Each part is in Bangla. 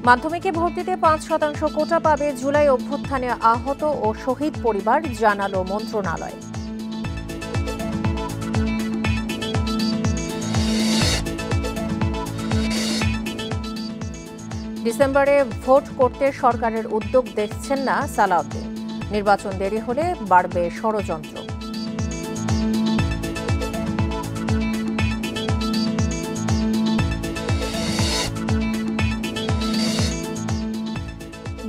মাধ্যমিকে ভর্তিতে ৫% কোটা পাবে জুলাই অভ্যুত্থানে আহত ও শহীদ পরিবার, জানালো মন্ত্রণালয়। ডিসেম্বরে ভোট করতে সরকারের উদ্যোগ দেখছেন না সালাউদ্দিন। নির্বাচন দেরি হলে বাড়বে ষড়যন্ত্র।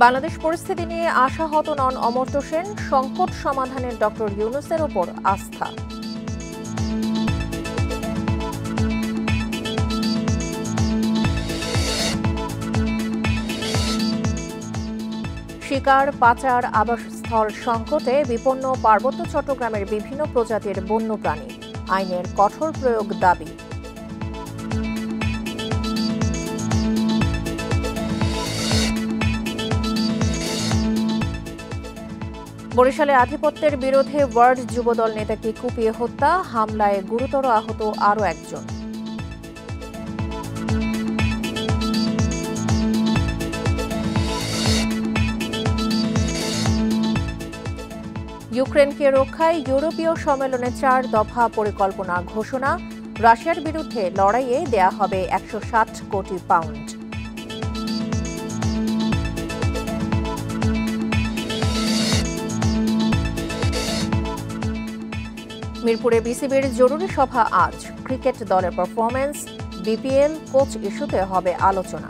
বাংলাদেশ পরিস্থিতি নিয়ে আশাহত নন অমর্ত্য সেন। সংকট সমাধানের ডক্টর ইউনূসের ওপর আস্থা। শিকার, পাচার, আবাসস্থল সংকটে বিপন্ন পার্বত্য চট্টগ্রামের বিভিন্ন প্রজাতির বন্যপ্রাণী। আইনের কঠোর প্রয়োগ দাবি। বরিশালে আধিপত্যের বিরোধে ওয়ার্ড যুবদল নেতাকে কুপিয়ে হত্যা, হামলায় গুরুতর আহত আরও একজন। ইউক্রেনকে রক্ষায় ইউরোপীয় সম্মেলনে 4 দফা পরিকল্পনা ঘোষণা। রাশিয়ার বিরুদ্ধে লড়াইয়ে দেয়া হবে 160 কোটি পাউন্ড। মিরপুরে বিসিবির জরুরি সভা আজ। ক্রিকেট দলের পারফরম্যান্স, বিপিএল, কোচ ইস্যুতে হবে আলোচনা।